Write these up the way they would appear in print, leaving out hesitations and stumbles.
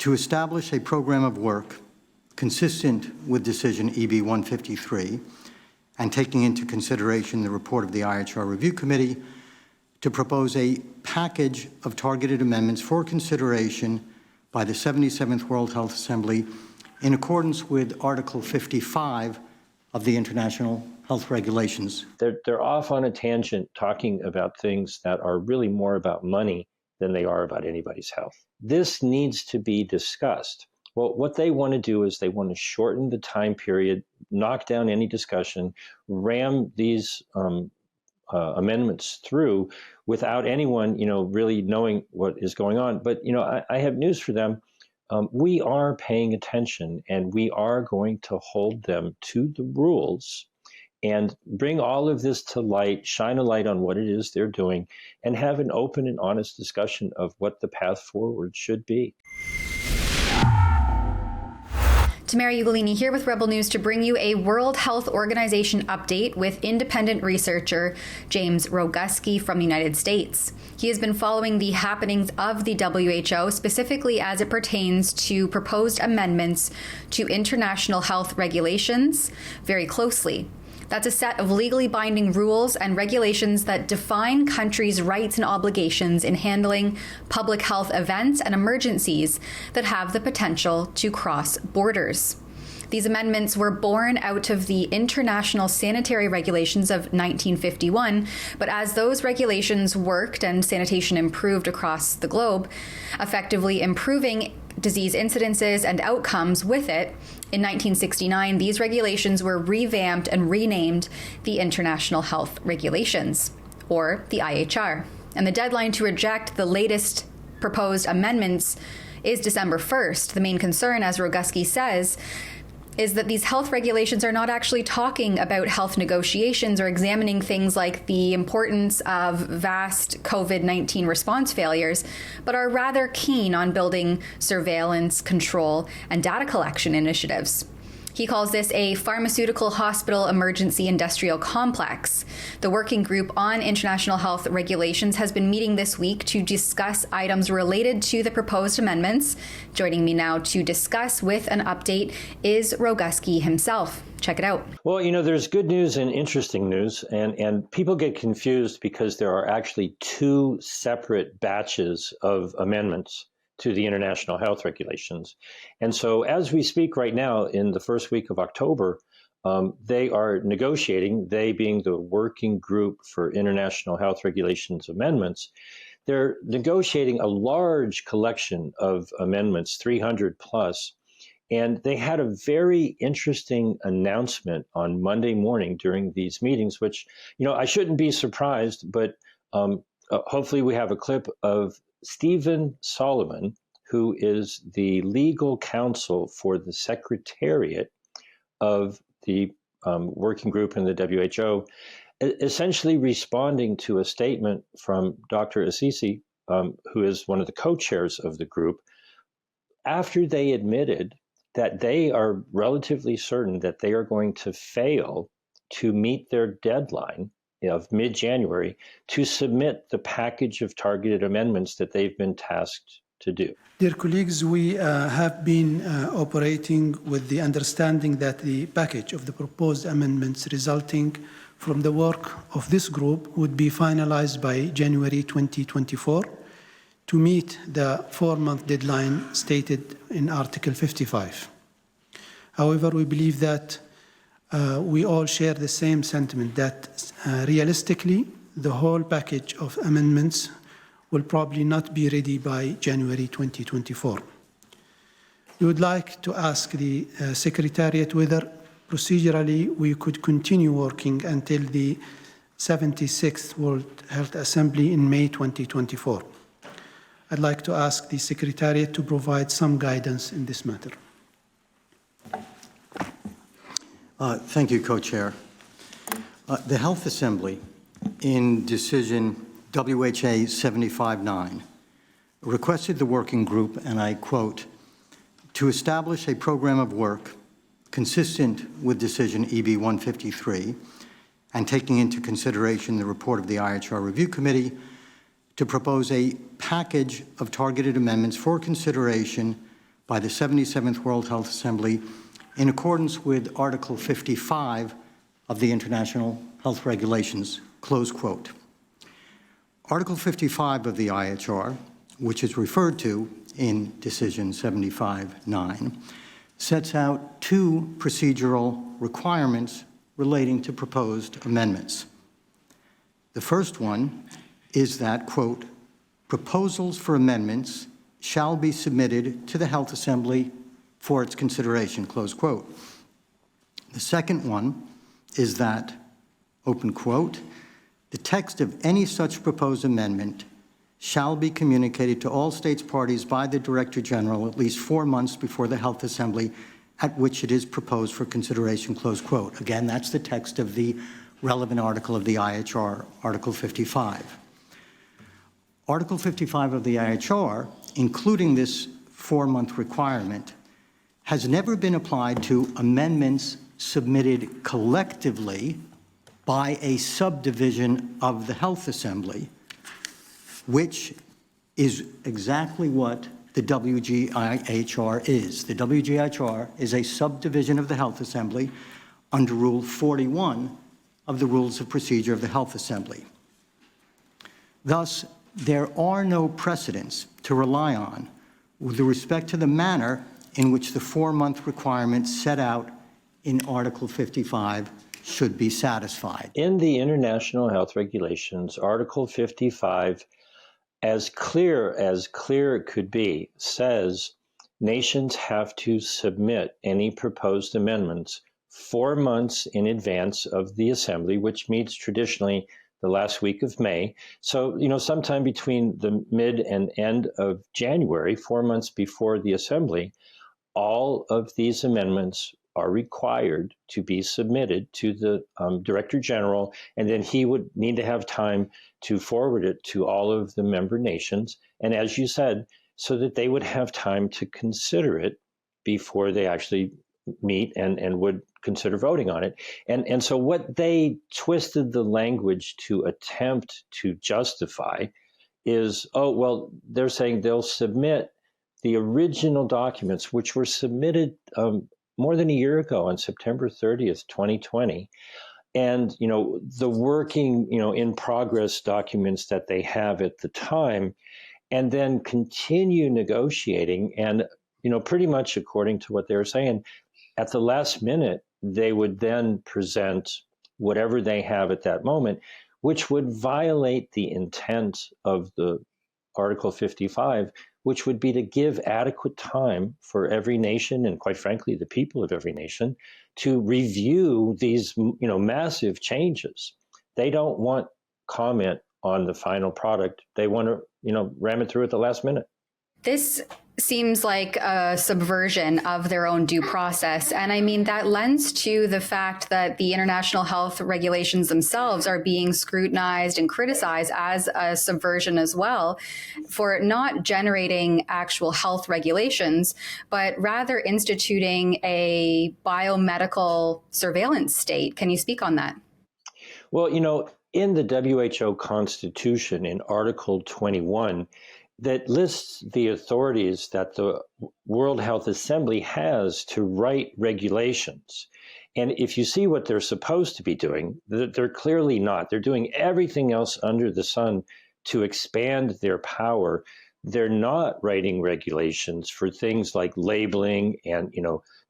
to establish a program of work consistent with Decision EB 153 and taking into consideration the report of the IHR Review Committee, to propose a package of targeted amendments for consideration by the 77th World Health Assembly in accordance with Article 55 of the International Health Regulations. They're off on a tangent talking about things that are really more about money than they are about anybody's health. This needs to be discussed. Well, what they want to do is they want to shorten the time period, knock down any discussion, ram these amendments through without anyone, really knowing what is going on. But, I have news for them. We are paying attention, and we are going to hold them to the rules and bring all of this to light, shine a light on what it is they're doing, and have an open and honest discussion of what the path forward should be. Tamara Ugolini here with Rebel News to bring you a World Health Organization update with independent researcher James Roguski from the United States. He has been following the happenings of the WHO, specifically as it pertains to proposed amendments to international health regulations, very closely. That's a set of legally binding rules and regulations that define countries' rights and obligations in handling public health events and emergencies that have the potential to cross borders. These amendments were born out of the International Sanitary Regulations of 1951, but as those regulations worked and sanitation improved across the globe, effectively improving disease incidences and outcomes with it, in 1969, these regulations were revamped and renamed the International Health Regulations, or the IHR. And the deadline to reject the latest proposed amendments is December 1st. The main concern, as Roguski says, is that these health regulations are not actually talking about health negotiations or examining things like the importance of vast COVID-19 response failures, but are rather keen on building surveillance, control, and data collection initiatives. He calls this a pharmaceutical hospital emergency industrial complex. The Working Group on International Health Regulations has been meeting this week to discuss items related to the proposed amendments. Joining me now to discuss with an update is Roguski himself. Check it out. Well, there's good news and interesting news, and people get confused because there are actually two separate batches of amendments to the international health regulations. And so as we speak right now, in the first week of October, they are negotiating, they being the Working Group for International Health Regulations Amendments, they're negotiating a large collection of amendments, 300 plus, and they had a very interesting announcement on Monday morning during these meetings, which, I shouldn't be surprised, but hopefully we have a clip of Stephen Solomon, who is the legal counsel for the Secretariat of the Working Group in the WHO, essentially responding to a statement from Dr. Assisi, who is one of the co-chairs of the group, after they admitted that they are relatively certain that they are going to fail to meet their deadline of mid-January to submit the package of targeted amendments that they've been tasked to do. Dear colleagues, we have been operating with the understanding that the package of the proposed amendments resulting from the work of this group would be finalized by January 2024 to meet the 4-month deadline stated in Article 55. However, we believe that we all share the same sentiment that realistically, the whole package of amendments will probably not be ready by January 2024. We would like to ask the Secretariat whether procedurally we could continue working until the 76th World Health Assembly in May 2024. I'd like to ask the Secretariat to provide some guidance in this matter. Thank you, Co-Chair. The Health Assembly, in decision WHA 75-9, requested the working group, and I quote, to establish a program of work consistent with decision EB 153 and taking into consideration the report of the IHR Review Committee, to propose a package of targeted amendments for consideration by the 77th World Health Assembly in accordance with Article 55 of the International Health Regulations, close quote. Article 55 of the IHR, which is referred to in Decision 75-9, sets out two procedural requirements relating to proposed amendments. The first one is that, quote, proposals for amendments shall be submitted to the Health Assembly for its consideration, close quote. The second one is that, open quote, the text of any such proposed amendment shall be communicated to all states parties by the Director General at least 4 months before the Health Assembly at which it is proposed for consideration, close quote. Again, that's the text of the relevant article of the IHR, Article 55. Article 55 of the IHR, including this 4-month requirement, has never been applied to amendments submitted collectively by a subdivision of the Health Assembly, which is exactly what the WGIHR is. The WGIHR is a subdivision of the Health Assembly under Rule 41 of the Rules of Procedure of the Health Assembly. Thus, there are no precedents to rely on with respect to the manner in which the 4-month requirement set out in Article 55 should be satisfied. In the International Health Regulations, Article 55, as clear it could be, says nations have to submit any proposed amendments 4 months in advance of the Assembly, which meets traditionally the last week of May. So, sometime between the mid and end of January, 4 months before the Assembly, all of these amendments are required to be submitted to the Director General, and then he would need to have time to forward it to all of the member nations. And as you said, so that they would have time to consider it before they actually meet and would consider voting on it. And so what they twisted the language to attempt to justify is, they're saying they'll submit the original documents, which were submitted more than a year ago on September 30th, 2020. And, the working, in progress documents that they have at the time, and then continue negotiating. And, pretty much according to what they were saying, at the last minute, they would then present whatever they have at that moment, which would violate the intent of the Article 55, which would be to give adequate time for every nation, and quite frankly, the people of every nation, to review these, massive changes. They don't want comment on the final product. They want to, ram it through at the last minute. This seems like a subversion of their own due process. And I mean, that lends to the fact that the international health regulations themselves are being scrutinized and criticized as a subversion as well, for not generating actual health regulations, but rather instituting a biomedical surveillance state. Can you speak on that? Well, in the WHO Constitution, in Article 21, that lists the authorities that the World Health Assembly has to write regulations. And if you see what they're supposed to be doing, they're clearly not. They're doing everything else under the sun to expand their power. They're not writing regulations for things like labeling and,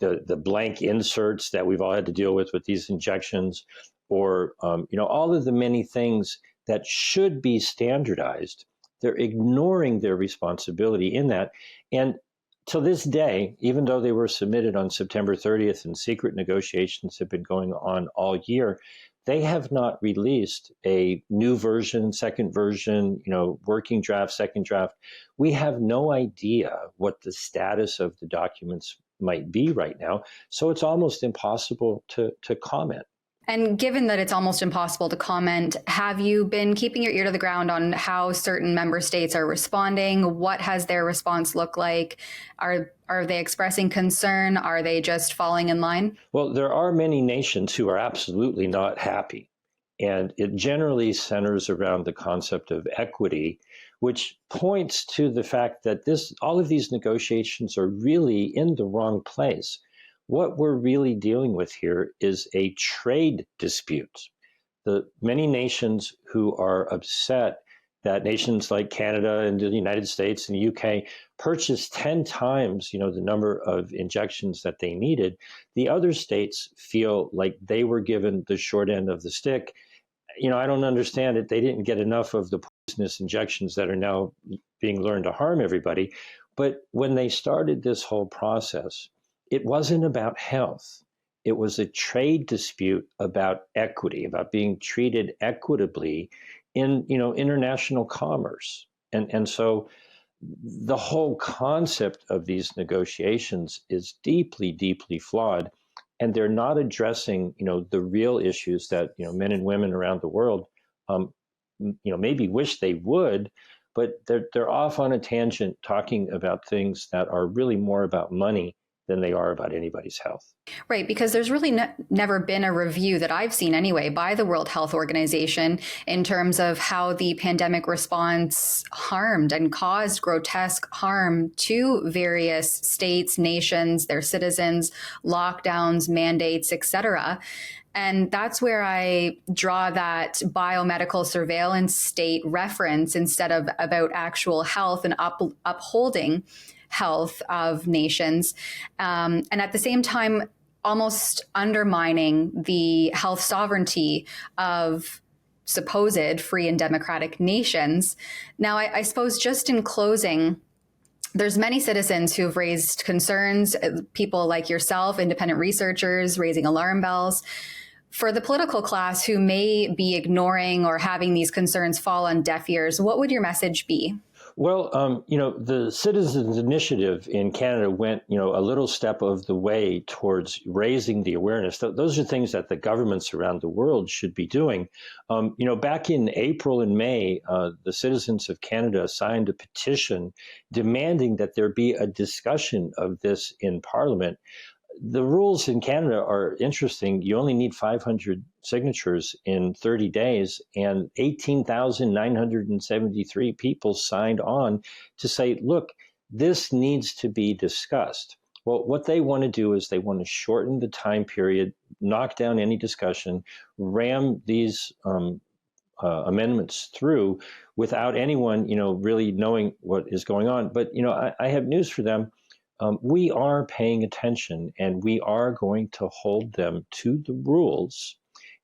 the blank inserts that we've all had to deal with these injections, or, all of the many things that should be standardized. They're ignoring their responsibility in that. And to this day, even though they were submitted on September 30th and secret negotiations have been going on all year, they have not released a new version, second version, working draft, second draft. We have no idea what the status of the documents might be right now. So it's almost impossible to comment. And given that it's almost impossible to comment, have you been keeping your ear to the ground on how certain member states are responding? What has their response looked like? Are they expressing concern? Are they just falling in line? Well, there are many nations who are absolutely not happy. And it generally centers around the concept of equity, which points to the fact that all of these negotiations are really in the wrong place. What we're really dealing with here is a trade dispute. The many nations who are upset that nations like Canada and the United States and the UK purchased 10 times, the number of injections that they needed, the other states feel like they were given the short end of the stick. I don't understand it. They didn't get enough of the poisonous injections that are now being learned to harm everybody. But when they started this whole process, it wasn't about health. It was a trade dispute about equity, about being treated equitably in, international commerce. And so the whole concept of these negotiations is deeply, deeply flawed. And they're not addressing, the real issues that, men and women around the world, maybe wish they would, but they're off on a tangent talking about things that are really more about money than they are about anybody's health. Right, because there's really never been a review that I've seen anyway by the World Health Organization in terms of how the pandemic response harmed and caused grotesque harm to various states, nations, their citizens, lockdowns, mandates, etc. And that's where I draw that biomedical surveillance state reference instead of about actual health and upholding health of nations. And at the same time, almost undermining the health sovereignty of supposed free and democratic nations. Now, I suppose just in closing, there's many citizens who have raised concerns, people like yourself, independent researchers raising alarm bells. For the political class who may be ignoring or having these concerns fall on deaf ears, what would your message be? Well, the Citizens Initiative in Canada went, a little step of the way towards raising the awareness. Those are things that the governments around the world should be doing. Back in April and May, the citizens of Canada signed a petition demanding that there be a discussion of this in Parliament. The rules in Canada are interesting. You only need 500 signatures in 30 days, and 18,973 people signed on to say, look, this needs to be discussed. Well, what they want to do is they want to shorten the time period, knock down any discussion, ram these amendments through without anyone, really knowing what is going on. But, I have news for them. We are paying attention, and we are going to hold them to the rules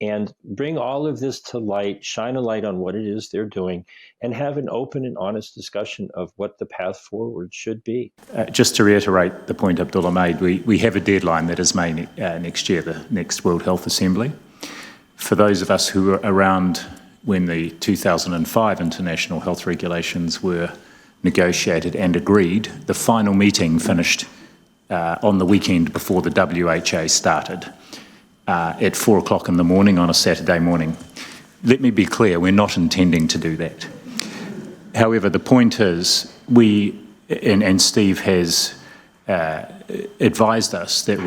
and bring all of this to light, shine a light on what it is they're doing, and have an open and honest discussion of what the path forward should be. Just to reiterate the point Abdullah made, we have a deadline that is May next year, the next World Health Assembly. For those of us who were around when the 2005 international health regulations were negotiated and agreed, the final meeting finished on the weekend before the WHA started at 4 o'clock in the morning on a Saturday morning. Let me be clear, we're not intending to do that. However, the point is, and Steve has advised us that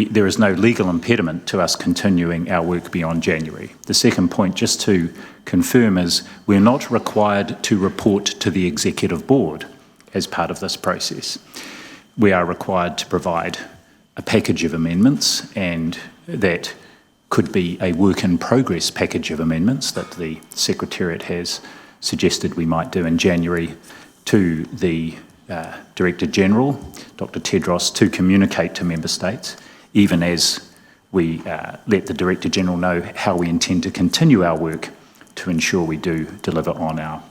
there is no legal impediment to us continuing our work beyond January. The second point, just to confirm, is we're not required to report to the Executive Board as part of this process. We are required to provide a package of amendments, and that could be a work-in-progress package of amendments that the Secretariat has suggested we might do in January, to the Director General, Dr. Tedros, to communicate to Member States, even as we let the Director General know how we intend to continue our work to ensure we do deliver on our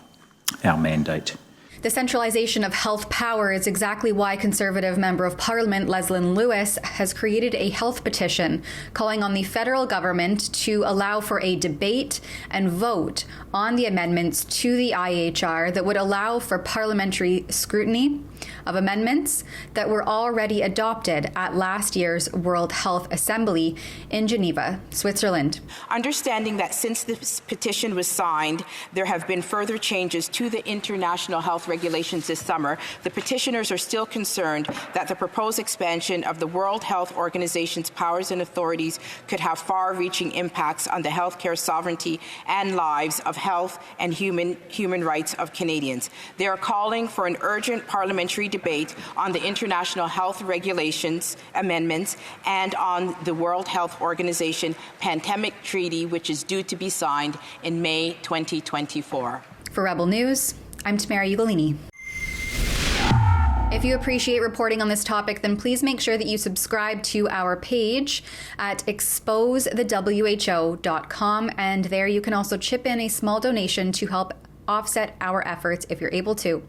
mandate. The centralization of health power is exactly why Conservative Member of Parliament Leslyn Lewis has created a health petition calling on the federal government to allow for a debate and vote on the amendments to the IHR that would allow for parliamentary scrutiny of amendments that were already adopted at last year's World Health Assembly in Geneva, Switzerland. Understanding that since this petition was signed, there have been further changes to the international health regulations this summer, the petitioners are still concerned that the proposed expansion of the World Health Organization's powers and authorities could have far-reaching impacts on the healthcare sovereignty and lives of health and human rights of Canadians. They are calling for an urgent parliamentary debate on the international health regulations amendments and on the World Health Organization Pandemic Treaty, which is due to be signed in May 2024. For Rebel News, I'm Tamara Ugolini. If you appreciate reporting on this topic, then please make sure that you subscribe to our page at exposethewho.com, and there you can also chip in a small donation to help offset our efforts if you're able to.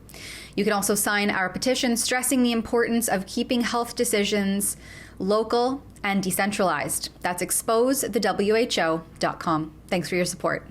You can also sign our petition stressing the importance of keeping health decisions local and decentralized. That's exposethewho.com. Thanks for your support.